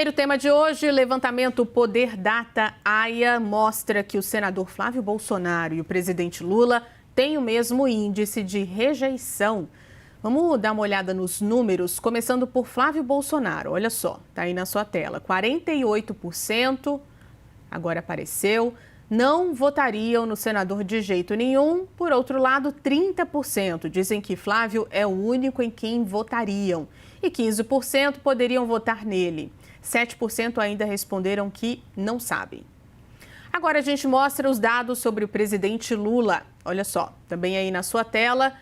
Primeiro tema de hoje, levantamento Poder Data AIA mostra que o senador Flávio Bolsonaro e o presidente Lula têm o mesmo índice de rejeição. Vamos dar uma olhada nos números, começando por Flávio Bolsonaro. Olha só, tá aí na sua tela, 48%, agora apareceu, não votariam no senador de jeito nenhum. Por outro lado, 30% dizem que Flávio é o único em quem votariam e 15% poderiam votar nele. 7% ainda responderam que não sabem. Agora a gente mostra os dados sobre o presidente Lula. Olha só, também aí na sua tela,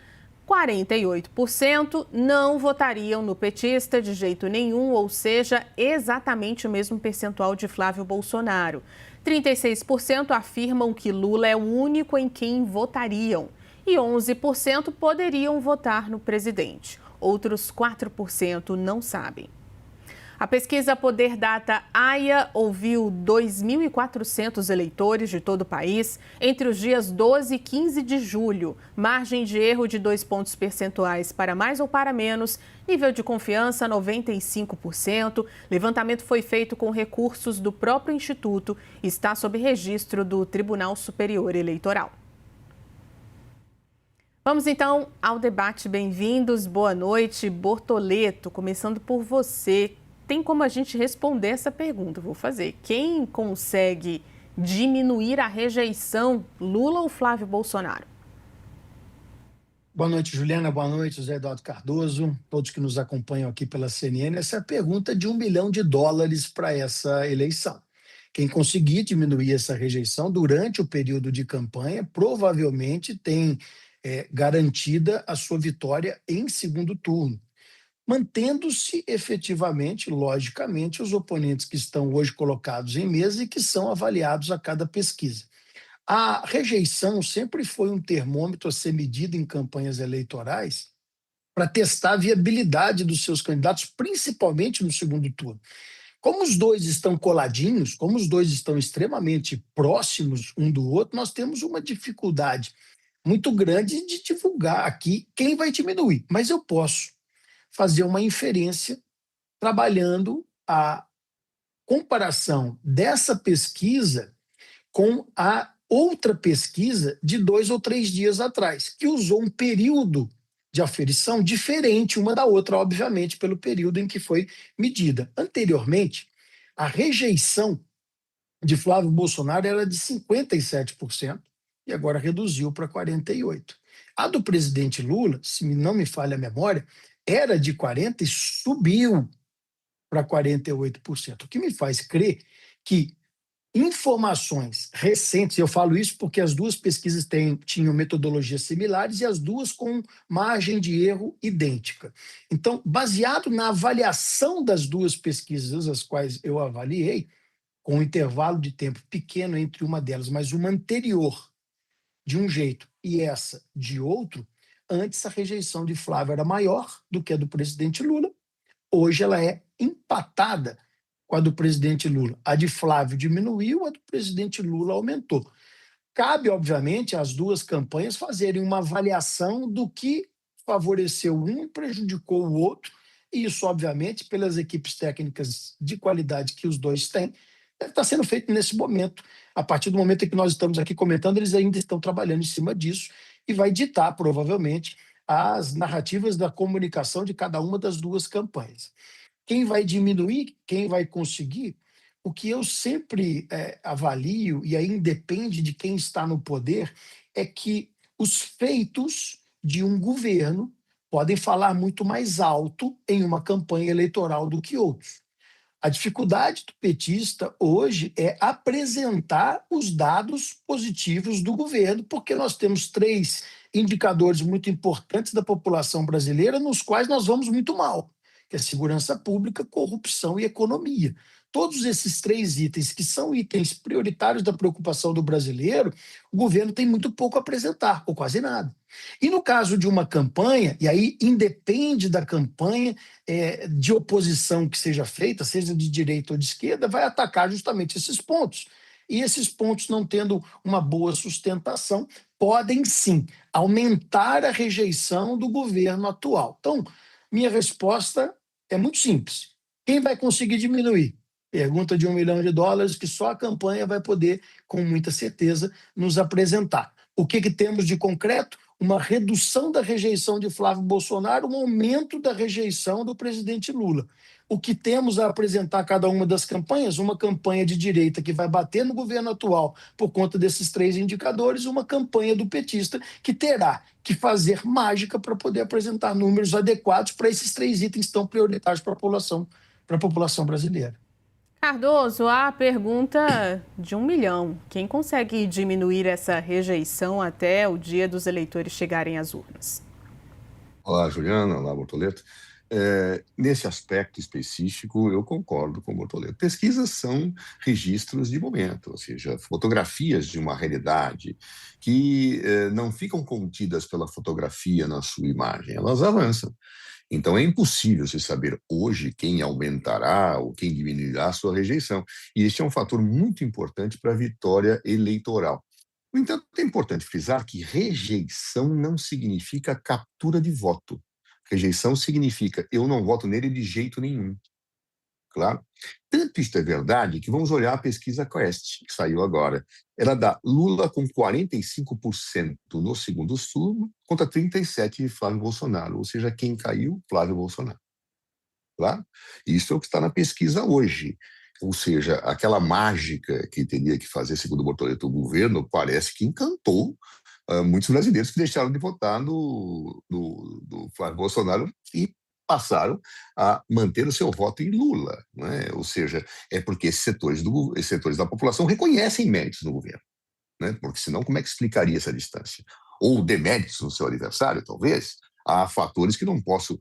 48% não votariam no petista de jeito nenhum, ou seja, exatamente o mesmo percentual de Flávio Bolsonaro. 36% afirmam que Lula é o único em quem votariam e 11% poderiam votar no presidente. Outros 4% não sabem. A pesquisa Poder Data AIA ouviu 2.400 eleitores de todo o país entre os dias 12 e 15 de julho. Margem de erro de 2 pontos percentuais para mais ou para menos. Nível de confiança 95%. Levantamento foi feito com recursos do próprio Instituto e está sob registro do Tribunal Superior Eleitoral. Vamos então ao debate. Bem-vindos. Boa noite. Bortoleto, começando por você. Tem como a gente responder essa pergunta? Vou fazer. Quem consegue diminuir a rejeição, Lula ou Flávio Bolsonaro? Boa noite, Juliana. Boa noite, José Eduardo Cardoso, todos que nos acompanham aqui pela CNN. Essa é a pergunta de $1 bilhão para essa eleição. Quem conseguir diminuir essa rejeição durante o período de campanha provavelmente tem garantida a sua vitória em segundo turno, mantendo-se efetivamente, logicamente, os oponentes que estão hoje colocados em mesa e que são avaliados a cada pesquisa. A rejeição sempre foi um termômetro a ser medido em campanhas eleitorais para testar a viabilidade dos seus candidatos, principalmente no segundo turno. Como os dois estão coladinhos, como os dois estão extremamente próximos um do outro, nós temos uma dificuldade muito grande de divulgar aqui quem vai diminuir. Mas eu posso fazer uma inferência trabalhando a comparação dessa pesquisa com a outra pesquisa de 2 ou 3 dias atrás, que usou um período de aferição diferente uma da outra, obviamente, pelo período em que foi medida. Anteriormente, a rejeição de Flávio Bolsonaro era de 57% e agora reduziu para 48%. A do presidente Lula, se não me falha a memória, era de 40% e subiu para 48%. O que me faz crer que informações recentes, eu falo isso porque as duas pesquisas tinham metodologias similares e as duas com margem de erro idêntica. Então, baseado na avaliação das duas pesquisas, as quais eu avaliei, com um intervalo de tempo pequeno entre uma delas, mas uma anterior de um jeito e essa de outro, antes a rejeição de Flávio era maior do que a do presidente Lula, hoje ela é empatada com a do presidente Lula. A de Flávio diminuiu, a do presidente Lula aumentou. Cabe, obviamente, às duas campanhas fazerem uma avaliação do que favoreceu um e prejudicou o outro, e isso, obviamente, pelas equipes técnicas de qualidade que os dois têm, deve estar sendo feito nesse momento. A partir do momento em que nós estamos aqui comentando, eles ainda estão trabalhando em cima disso e vai ditar, provavelmente, as narrativas da comunicação de cada uma das duas campanhas. Quem vai diminuir, quem vai conseguir, o que eu sempre avalio, e aí independe de quem está no poder, é que os feitos de um governo podem falar muito mais alto em uma campanha eleitoral do que outros. A dificuldade do petista hoje é apresentar os dados positivos do governo, porque nós temos 3 indicadores muito importantes da população brasileira nos quais nós vamos muito mal, que é segurança pública, corrupção e economia. Todos esses 3 itens, que são itens prioritários da preocupação do brasileiro, o governo tem muito pouco a apresentar, ou quase nada. E no caso de uma campanha, e aí independe da campanha de oposição que seja feita, seja de direita ou de esquerda, vai atacar justamente esses pontos. E esses pontos, não tendo uma boa sustentação, podem sim aumentar a rejeição do governo atual. Então, minha resposta é muito simples. Quem vai conseguir diminuir? Pergunta de US$ 1 milhão que só a campanha vai poder, com muita certeza, nos apresentar. O que temos de concreto? Uma redução da rejeição de Flávio Bolsonaro, um aumento da rejeição do presidente Lula. O que temos a apresentar a cada uma das campanhas? Uma campanha de direita que vai bater no governo atual por conta desses 3 indicadores, uma campanha do petista que terá que fazer mágica para poder apresentar números adequados para esses 3 itens tão prioritários para a população brasileira. Cardoso, a pergunta de 1 milhão. Quem consegue diminuir essa rejeição até o dia dos eleitores chegarem às urnas? Olá, Juliana. Olá, Bortoleto. Nesse aspecto específico, eu concordo com o Bortoleto. Pesquisas são registros de momento, ou seja, fotografias de uma realidade que não ficam contidas pela fotografia na sua imagem, elas avançam. Então, é impossível se saber hoje quem aumentará ou quem diminuirá a sua rejeição. E este é um fator muito importante para a vitória eleitoral. No entanto, é importante frisar que rejeição não significa captura de voto. Rejeição significa eu não voto nele de jeito nenhum. Claro? Tanto isto é verdade que vamos olhar a pesquisa Quest, que saiu agora. Ela dá Lula com 45% no segundo turno contra 37% de Flávio Bolsonaro. Ou seja, quem caiu? Flávio Bolsonaro. Claro? Isso é o que está na pesquisa hoje. Ou seja, aquela mágica que teria que fazer, segundo o Bortoleto, o governo, parece que encantou muitos brasileiros que deixaram de votar no Flávio Bolsonaro e passaram a manter o seu voto em Lula. Né? Ou seja, é porque esses setores da população reconhecem méritos no governo. Né? Porque senão, como é que explicaria essa distância? Ou deméritos no seu adversário, talvez? Há fatores que não posso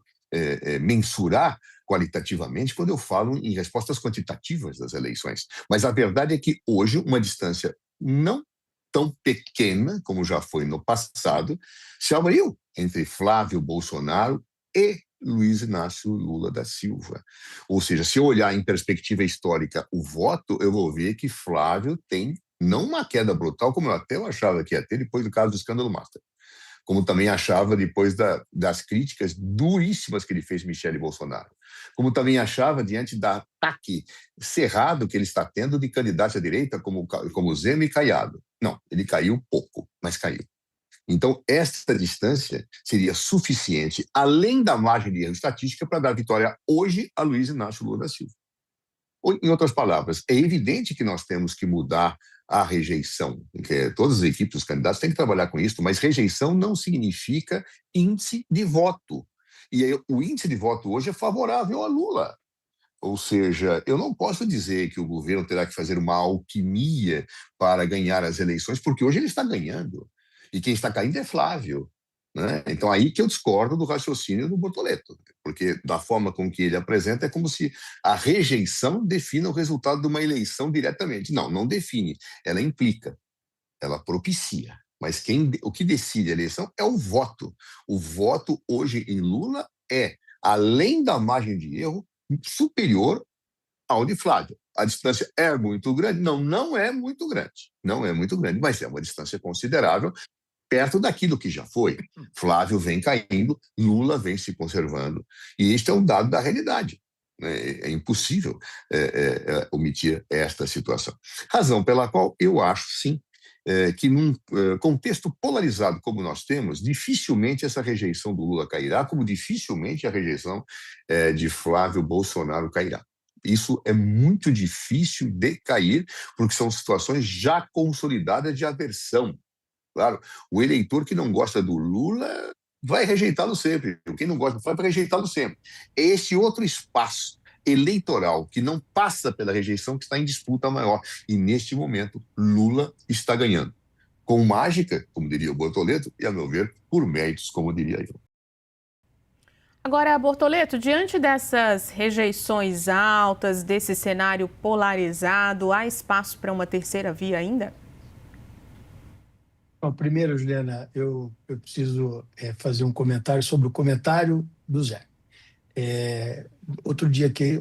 mensurar qualitativamente quando eu falo em respostas quantitativas das eleições. Mas a verdade é que hoje uma distância não tão pequena, como já foi no passado, se abriu entre Flávio Bolsonaro e Luiz Inácio Lula da Silva. Ou seja, se eu olhar em perspectiva histórica o voto, eu vou ver que Flávio tem não uma queda brutal, como eu até achava que ia ter depois do caso do escândalo Master, como também achava depois das críticas duríssimas que ele fez Michele Bolsonaro, como também achava diante do ataque cerrado que ele está tendo de candidatos à direita, como Zema e Caiado. Não, ele caiu pouco, mas caiu. Então, esta distância seria suficiente, além da margem de erro estatística, para dar vitória hoje a Luiz Inácio Lula da Silva. Em outras palavras, é evidente que nós temos que mudar a rejeição, que todas as equipes dos candidatos têm que trabalhar com isso, mas rejeição não significa índice de voto. E aí, o índice de voto hoje é favorável a Lula. Ou seja, eu não posso dizer que o governo terá que fazer uma alquimia para ganhar as eleições, porque hoje ele está ganhando. E quem está caindo é Flávio. Né? Então, aí que eu discordo do raciocínio do Bortoleto, porque da forma com que ele apresenta é como se a rejeição defina o resultado de uma eleição diretamente. Não, não define, ela implica, ela propicia. Mas o que decide a eleição é o voto. O voto hoje em Lula é, além da margem de erro, superior ao de Flávio. A distância é muito grande? Não, não é muito grande. Não é muito grande, mas é uma distância considerável, perto daquilo que já foi. Flávio vem caindo, Lula vem se conservando. E este é um dado da realidade. É impossível omitir esta situação. Razão pela qual eu acho, sim, que num contexto polarizado como nós temos, dificilmente essa rejeição do Lula cairá, como dificilmente a rejeição de Flávio Bolsonaro cairá. Isso é muito difícil de cair, porque são situações já consolidadas de aversão. Claro, o eleitor que não gosta do Lula vai rejeitá-lo sempre. Quem não gosta do Flávio vai rejeitá-lo sempre. É esse outro espaço eleitoral que não passa pela rejeição que está em disputa maior. E, neste momento, Lula está ganhando. Com mágica, como diria o Bortoleto, e, a meu ver, por méritos, como diria eu. Agora, Bortoleto, diante dessas rejeições altas, desse cenário polarizado, há espaço para uma terceira via ainda? Bom, primeiro, Juliana, eu preciso fazer um comentário sobre o comentário do Zé.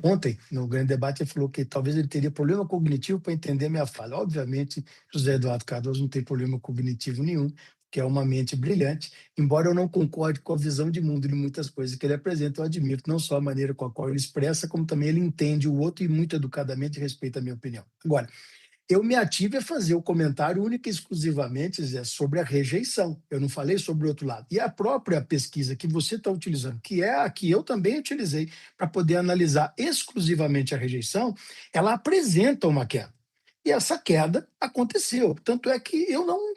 Ontem, no grande debate, ele falou que talvez ele teria problema cognitivo para entender minha fala. Obviamente, José Eduardo Cardoso não tem problema cognitivo nenhum, que é uma mente brilhante, embora eu não concorde com a visão de mundo de muitas coisas que ele apresenta, eu admiro não só a maneira com a qual ele expressa, como também ele entende o outro e muito educadamente respeita a minha opinião. Agora, eu me ativo a fazer o comentário única e exclusivamente, Zé, sobre a rejeição. Eu não falei sobre o outro lado. E a própria pesquisa que você está utilizando, que é a que eu também utilizei para poder analisar exclusivamente a rejeição, ela apresenta uma queda. E essa queda aconteceu. Tanto é que eu não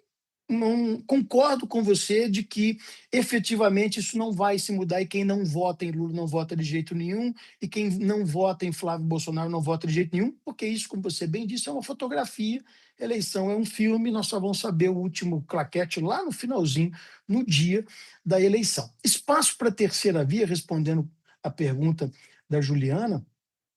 concordo com você de que efetivamente isso não vai se mudar e quem não vota em Lula não vota de jeito nenhum e quem não vota em Flávio Bolsonaro não vota de jeito nenhum, porque isso, como você bem disse, é uma fotografia, eleição é um filme, nós só vamos saber o último claquete lá no finalzinho, no dia da eleição. Espaço para a terceira via, respondendo a pergunta da Juliana,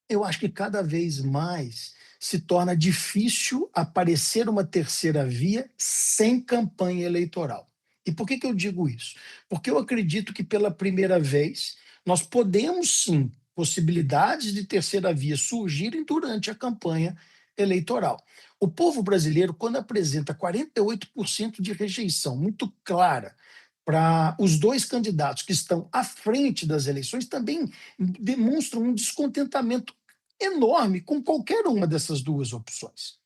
eu acho que cada vez mais se torna difícil aparecer uma terceira via sem campanha eleitoral. E por que eu digo isso? Porque eu acredito que pela primeira vez nós podemos sim possibilidades de terceira via surgirem durante a campanha eleitoral. O povo brasileiro, quando apresenta 48% de rejeição muito clara para os dois candidatos que estão à frente das eleições, também demonstram um descontentamento enorme com qualquer uma dessas duas opções.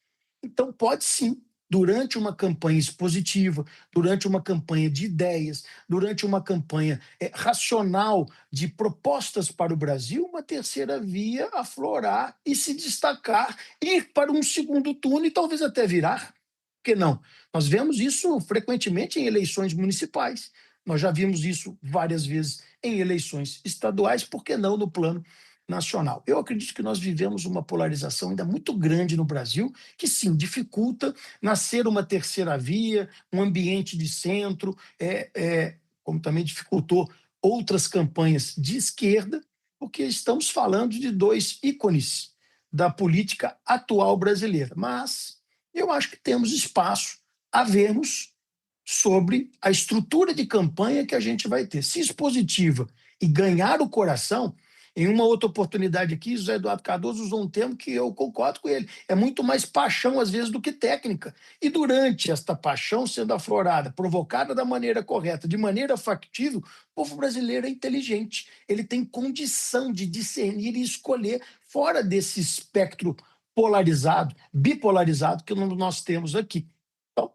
Então, pode sim, durante uma campanha expositiva, durante uma campanha de ideias, durante uma campanha racional de propostas para o Brasil, uma terceira via aflorar e se destacar, ir para um segundo turno e talvez até virar. Por que não? Nós vemos isso frequentemente em eleições municipais. Nós já vimos isso várias vezes em eleições estaduais, por que não no plano nacional? Eu acredito que nós vivemos uma polarização ainda muito grande no Brasil, que sim, dificulta nascer uma terceira via, um ambiente de centro, como também dificultou outras campanhas de esquerda, porque estamos falando de dois ícones da política atual brasileira. Mas eu acho que temos espaço a vermos sobre a estrutura de campanha que a gente vai ter. Se expositiva e ganhar o coração, em uma outra oportunidade aqui, José Eduardo Cardoso usou um termo que eu concordo com ele. É muito mais paixão, às vezes, do que técnica. E durante esta paixão sendo aflorada, provocada da maneira correta, de maneira factível, o povo brasileiro é inteligente. Ele tem condição de discernir e escolher fora desse espectro polarizado, bipolarizado que nós temos aqui. Então,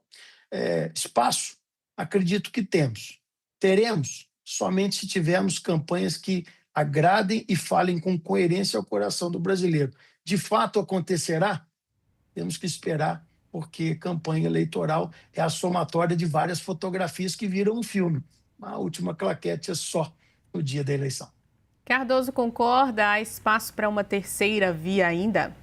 espaço, acredito que temos. Teremos somente se tivermos campanhas que agradem e falem com coerência ao coração do brasileiro. De fato acontecerá? Temos que esperar, porque campanha eleitoral é a somatória de várias fotografias que viram um filme. A última claquete é só no dia da eleição. Cardoso concorda? Há espaço para uma terceira via ainda?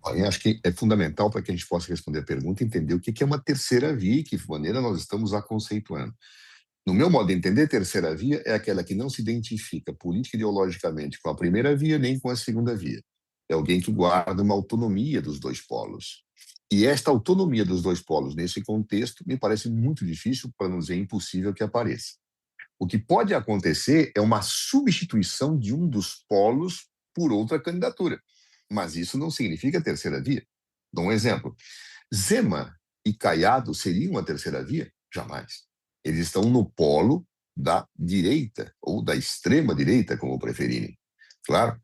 Eu acho que é fundamental para que a gente possa responder a pergunta entender o que é uma terceira via e que maneira nós estamos a conceituando. No meu modo de entender, terceira via é aquela que não se identifica política ideologicamente com a primeira via nem com a segunda via. É alguém que guarda uma autonomia dos dois polos. E esta autonomia dos dois polos, nesse contexto, me parece muito difícil, para não dizer impossível, que apareça. O que pode acontecer é uma substituição de um dos polos por outra candidatura. Mas isso não significa terceira via. Dou um exemplo. Zema e Caiado seriam uma terceira via? Jamais. Eles estão no polo da direita, ou da extrema-direita, como preferirem. Claro,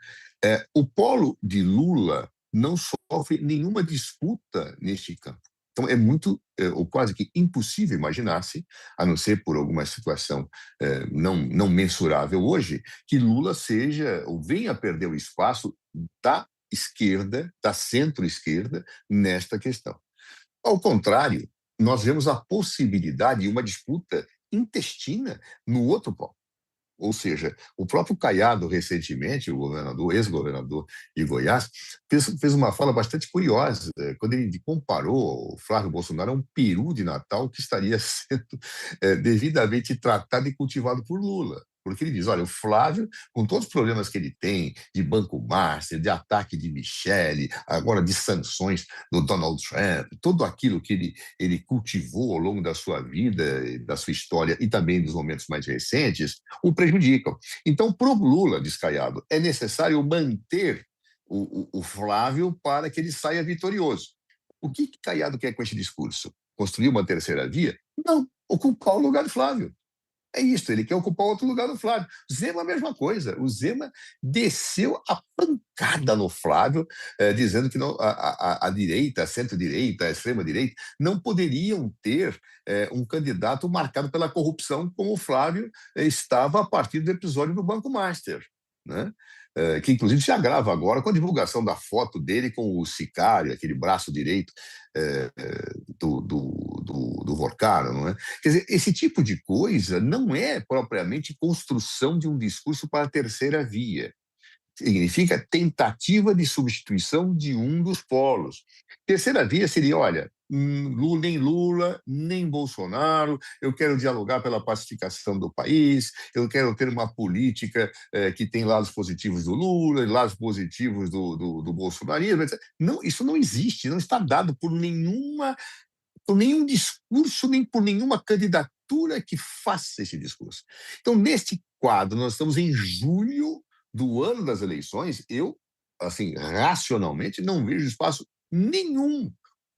o polo de Lula não sofre nenhuma disputa neste campo. Então, é muito, ou quase que impossível imaginar-se, a não ser por alguma situação não mensurável hoje, que Lula seja, ou venha a perder o espaço da esquerda, da centro-esquerda, nesta questão. Ao contrário, nós vemos a possibilidade de uma disputa intestina no outro polo. Ou seja, o próprio Caiado, recentemente, o ex-governador de Goiás, fez uma fala bastante curiosa, quando ele comparou o Flávio Bolsonaro a um peru de Natal que estaria sendo devidamente tratado e cultivado por Lula. Porque ele diz, olha, o Flávio, com todos os problemas que ele tem, de Banco Master, de ataque de Michele, agora de sanções do Donald Trump, tudo aquilo que ele cultivou ao longo da sua vida, da sua história e também dos momentos mais recentes, o prejudicam. Então, para o Lula, diz Caiado, é necessário manter o Flávio para que ele saia vitorioso. O que Caiado quer com esse discurso? Construir uma terceira via? Não, ocupar o lugar do Flávio. É isso, ele quer ocupar outro lugar do Flávio. Zema, a mesma coisa. O Zema desceu a pancada no Flávio, dizendo que não, a direita, a centro-direita, a extrema-direita, não poderiam ter um candidato marcado pela corrupção como o Flávio estava a partir do episódio do Banco Master, né? Que inclusive se agrava agora com a divulgação da foto dele com o sicário, aquele braço direito do Vorcaro, não é? Quer dizer, esse tipo de coisa não é propriamente construção de um discurso para a terceira via. Significa tentativa de substituição de um dos polos. Terceira via seria, olha, nem Lula, nem Bolsonaro, eu quero dialogar pela pacificação do país, eu quero ter uma política que tem lados positivos do Lula, lados positivos do bolsonarismo, etc. Não, isso não existe, não está dado por nenhum discurso, nem por nenhuma candidatura que faça esse discurso. Então, neste quadro, nós estamos em julho do ano das eleições, eu, assim, racionalmente, não vejo espaço nenhum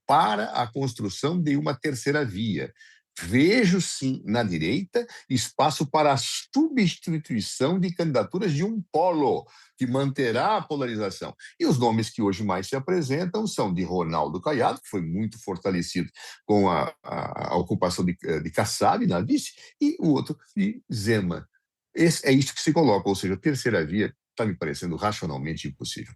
para a construção de uma terceira via. Vejo, sim, na direita, espaço para a substituição de candidaturas de um polo, que manterá a polarização. E os nomes que hoje mais se apresentam são de Ronaldo Caiado, que foi muito fortalecido com a ocupação de Kassab na vice, e o outro de Zema. É isso que se coloca, ou seja, a terceira via está me parecendo racionalmente impossível.